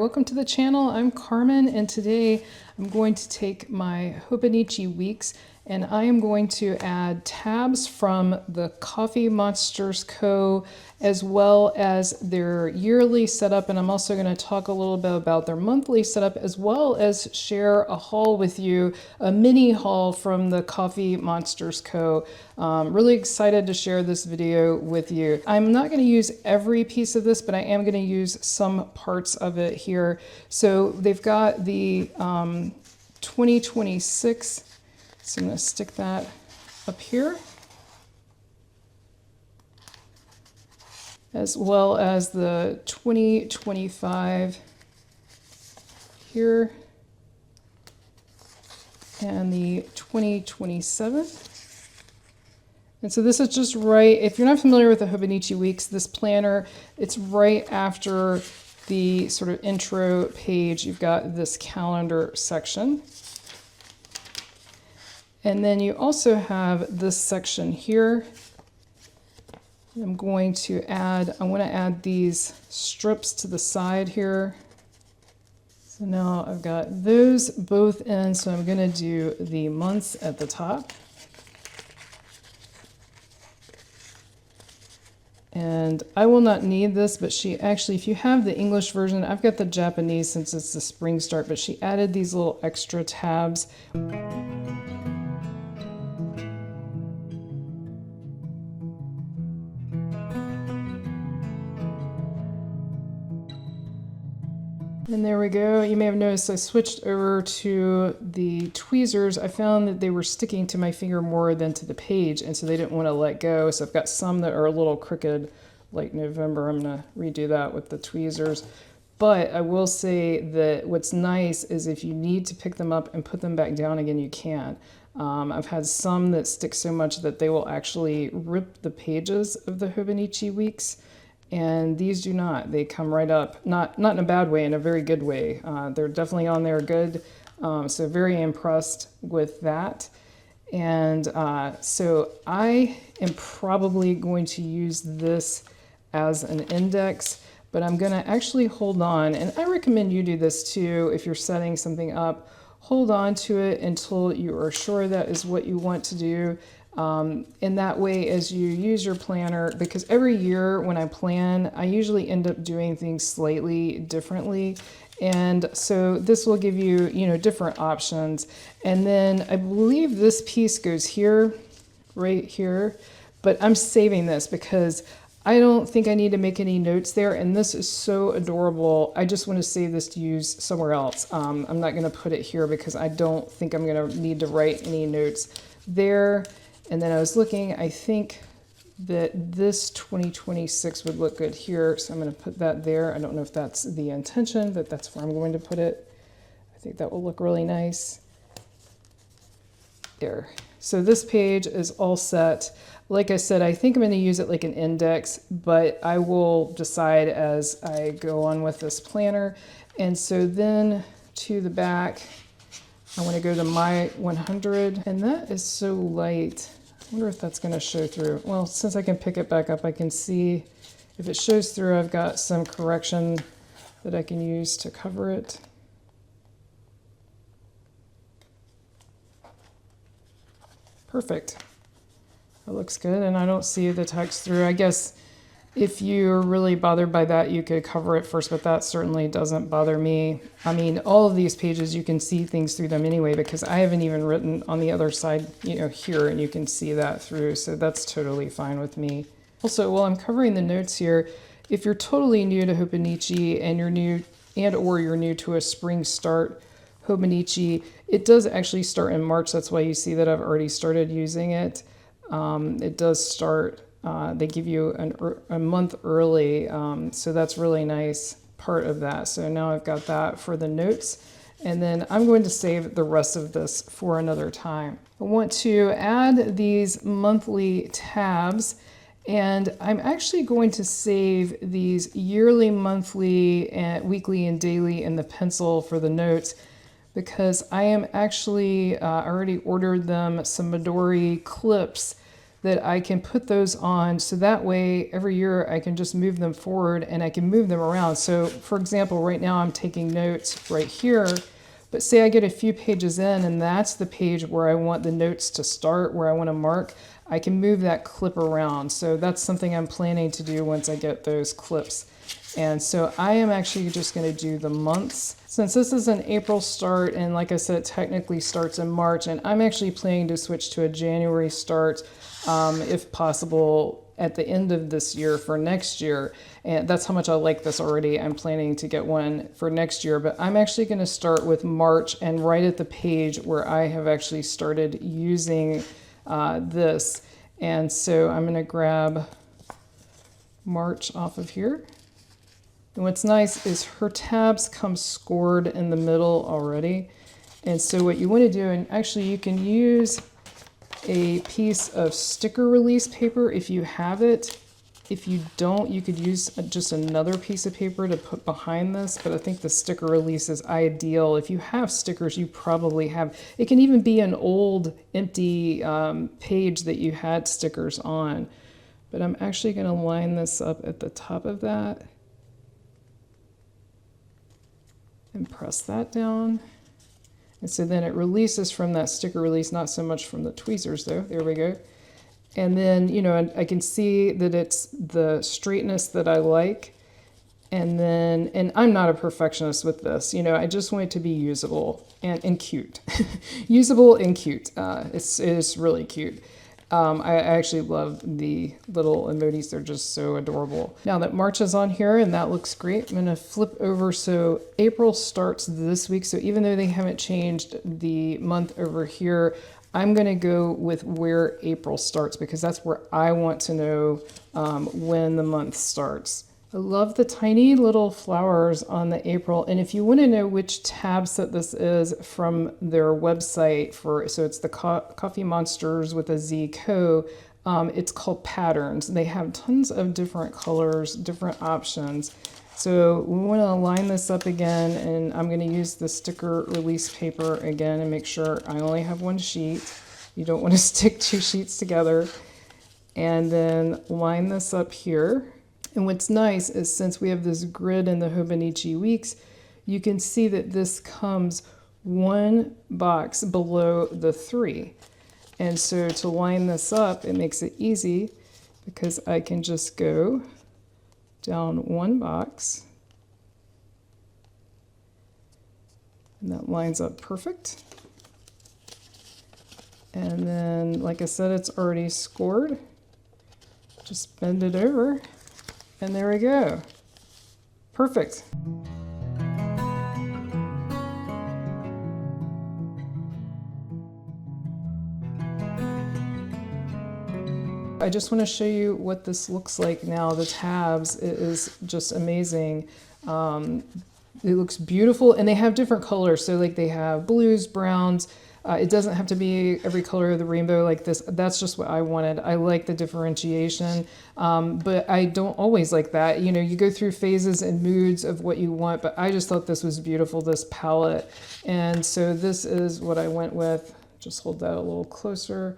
welcome to the channel. I'm Carmen, and today I'm going to take my Hobonichi Weeks and I am going to add tabs from the Coffee Monsterz Co. as well as their yearly setup, and I'm also going to talk a little bit about their monthly setup as well as share a haul with you, a mini haul from the Coffee Monsterz Co. Really excited to share this video with you. I'm not going to use every piece of this, but I am going to use some parts of it here. So they've got the 2026. So I'm going to stick that up here, as well as the 2025 here, and the 2027. And so this is just right, if you're not familiar with the Hobonichi Weeks, this planner, it's right after the sort of intro page. You've got this calendar section. And then you also have this section here. I'm going to add, I want to add these strips to the side here. So now I've got those both in, so I'm going to do the months at the top. And I will not need this, but she actually, if you have the English version, I've got the Japanese since it's the spring start, but she added these little extra tabs. And there we go. You may have noticed I switched over to the tweezers. I found that they were sticking to my finger more than to the page, and so they didn't want to let go. So I've got some that are a little crooked, like November. I'm going to redo that with the tweezers. But I will say that what's nice is if you need to pick them up and put them back down again, you can. I've had some that stick so much that they will actually rip the pages of the Hobonichi Weeks. And these do not. They come right up, not in a bad way, in a very good way. They're definitely on there good. So very impressed with that. And so I am probably going to use this as an index, but I'm going to actually hold on. And I recommend you do this too if you're setting something up. Hold on to it until you are sure that is what you want to do. In that way, as you use your planner, because every year when I plan, I usually end up doing things slightly differently. And so this will give you, different options. And then I believe this piece goes here, right here, but I'm saving this because I don't think I need to make any notes there. And this is so adorable. I just want to save this to use somewhere else. I'm not going to put it here because I don't think I'm going to need to write any notes there. And then I was looking, I think that this 2026 would look good here. So I'm going to put that there. I don't know if that's the intention, but that's where I'm going to put it. I think that will look really nice. There. So this page is all set. Like I said, I think I'm going to use it like an index, but I will decide as I go on with this planner. And so then to the back, I want to go to my 100, and that is so light. I wonder if that's going to show through. Well, since I can pick it back up, I can see if it shows through. I've got some correction that I can use to cover it. Perfect. That looks good, and I don't see the text through. I guess if you're really bothered by that, you could cover it first, but that certainly doesn't bother me. I mean, all of these pages, you can see things through them anyway, because I haven't even written on the other side, here, and you can see that through, so that's totally fine with me. Also, while I'm covering the notes here, if you're totally new to Hobonichi and you're new to a spring start Hobonichi, it does actually start in March. That's why you see that I've already started using it. It does start. They give you a month early, so that's really nice part of that. So now I've got that for the notes, and then I'm going to save the rest of this for another time. I want to add these monthly tabs, and I'm actually going to save these yearly, monthly, and weekly, and daily in the pencil for the notes, because I am actually already ordered them some Midori clips that I can put those on, so that way every year I can just move them forward and I can move them around. So for example, right now I'm taking notes right here, but say I get a few pages in and that's the page where I want the notes to start, where I want to mark, I can move that clip around. So that's something I'm planning to do once I get those clips. And so I am actually just going to do the months. Since this is an April start, and like I said, it technically starts in March, and I'm actually planning to switch to a January start, if possible, at the end of this year for next year. And that's how much I like this already. I'm planning to get one for next year, but I'm actually going to start with March and right at the page where I have actually started using this. And so I'm going to grab March off of here. And what's nice is her tabs come scored in the middle already. And so what you want to do, and actually you can use a piece of sticker release paper if you have it. If you don't, you could use just another piece of paper to put behind this, but I think the sticker release is ideal. If you have stickers, you probably have. It can even be an old empty page that you had stickers on. But I'm actually going to line this up at the top of that and press that down. And so then it releases from that sticker release, not so much from the tweezers though. There we go. And then, you know, I can see that it's the straightness that I like. And then, and I'm not a perfectionist with this, you know, I just want it to be usable and cute. Usable and cute. It's really cute. I actually love the little emojis. They're just so adorable. Now that March is on here and that looks great, I'm going to flip over. So April starts this week. So even though they haven't changed the month over here, I'm going to go with where April starts because that's where I want to know when the month starts. I love the tiny little flowers on the April. And if you want to know which tab set this is from their website, so it's the Coffee Monsterz with a Z Co. It's called Patterns. They have tons of different colors, different options. So we want to line this up again, and I'm going to use the sticker release paper again and make sure I only have one sheet. You don't want to stick two sheets together. And then line this up here. And what's nice is since we have this grid in the Hobonichi Weeks, you can see that this comes one box below the 3. And so to line this up, it makes it easy because I can just go down one box. And that lines up perfect. And then, like I said, it's already scored. Just bend it over. And there we go. Perfect. I just want to show you what this looks like now. The tabs, it is just amazing. It looks beautiful, and they have different colors. So like they have blues, browns. It doesn't have to be every color of the rainbow like this. That's just what I wanted. I like the differentiation, but I don't always like that. You know, you go through phases and moods of what you want, but I just thought this was beautiful, this palette. And so this is what I went with. Just hold that a little closer.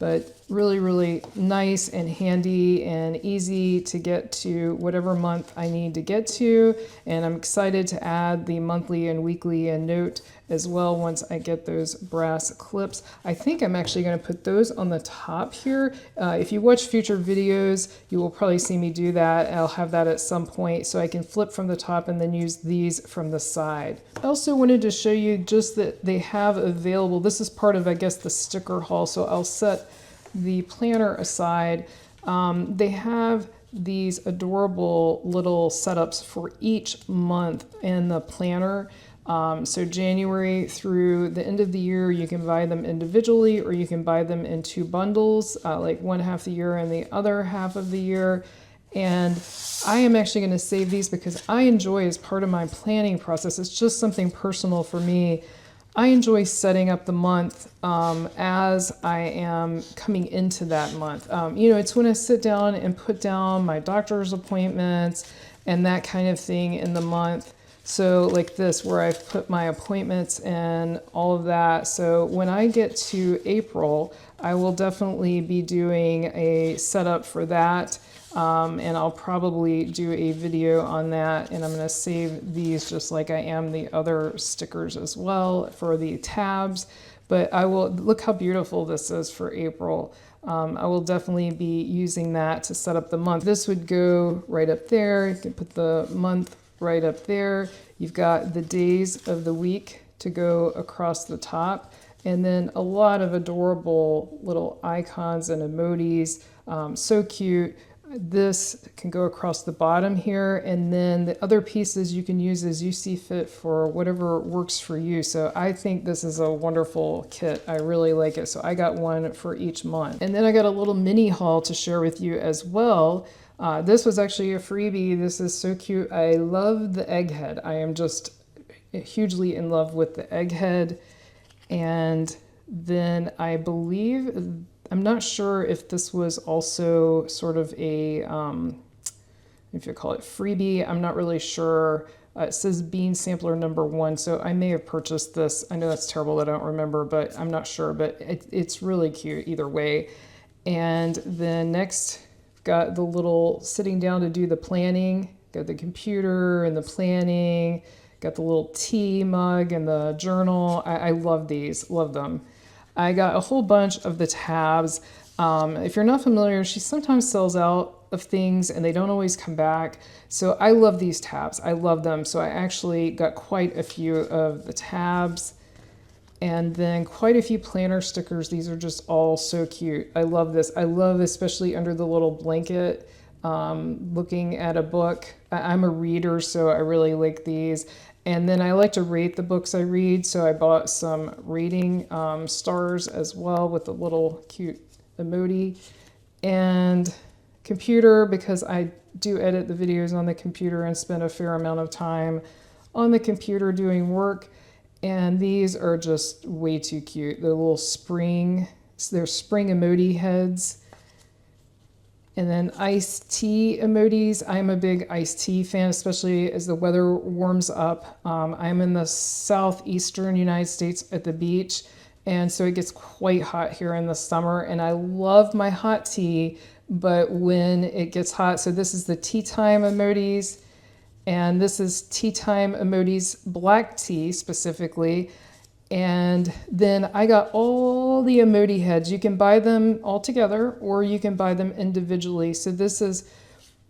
But really, really nice and handy and easy to get to whatever month I need to get to. And I'm excited to add the monthly and weekly and note as well once I get those brass clips. I think I'm actually going to put those on the top here. If you watch future videos, you will probably see me do that. I'll have that at some point so I can flip from the top and then use these from the side. I also wanted to show you just that they have available, this is part of, I guess, the sticker haul, so I'll set the planner aside. They have these adorable little setups for each month in the planner. So January through the end of the year, you can buy them individually or you can buy them in 2 bundles, like one half the year and the other half of the year. And I am actually going to save these because I enjoy, as part of my planning process, it's just something personal for me. I enjoy setting up the month as I am coming into that month. You know, it's when I sit down and put down my doctor's appointments and that kind of thing in the month. So like this, where I've put my appointments and all of that. So when I get to April, I will definitely be doing a setup for that. And I'll probably do a video on that, and I'm going to save these just like I am the other stickers as well for the tabs. But I will, look how beautiful this is for April. I will definitely be using that to set up the month. This would go right up there. You can put the month right up there. You've got the days of the week to go across the top, and then a lot of adorable little icons and emojis. So cute. This can go across the bottom here, and then the other pieces you can use as you see fit for whatever works for you. So I think this is a wonderful kit. I really like it. So I got one for each month. And then I got a little mini haul to share with you as well. This was actually a freebie. This is so cute. I love the egghead. I am just hugely in love with the egghead. And then I believe, I'm not sure if this was also sort of a, if you call it freebie, I'm not really sure. It says bean sampler #1, so I may have purchased this. I know that's terrible that I don't remember, but I'm not sure, but it's really cute either way. And then next, got the little sitting down to do the planning, got the computer and the planning, got the little tea mug and the journal. I love these, love them. I got a whole bunch of the tabs. If you're not familiar, she sometimes sells out of things and they don't always come back. So I love these tabs. I love them. So I actually got quite a few of the tabs, and then quite a few planner stickers. These are just all so cute. I love this. I love especially under the little blanket, looking at a book. I'm a reader, so I really like these. And then I like to rate the books I read, so I bought some rating stars as well with a little cute emoji. And computer, because I do edit the videos on the computer and spend a fair amount of time on the computer doing work. And these are just way too cute. They're little spring, they're spring emoji heads. And then iced tea emojis. I'm a big iced tea fan, especially as the weather warms up. I'm in the southeastern United States at the beach, and so it gets quite hot here in the summer, and I love my hot tea, but when it gets hot, so this is the tea time emojis, and this is tea time emojis, black tea specifically. And then I got all the emoji heads. You can buy them all together or you can buy them individually. So this is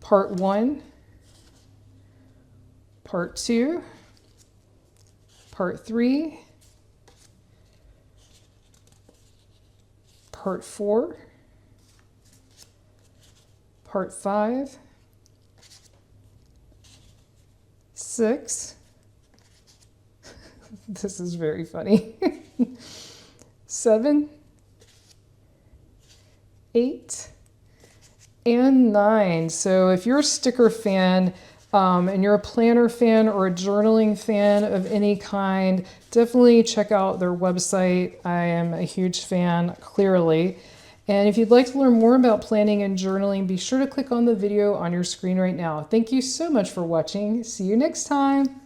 part 1, part 2, part 3, part 4, part 5, 6, this is very funny, 7, 8, and 9. So if you're a sticker fan and you're a planner fan or a journaling fan of any kind, definitely check out their website. I am a huge fan, clearly. And if you'd like to learn more about planning and journaling, be sure to click on the video on your screen right now. Thank you so much for watching. See you next time.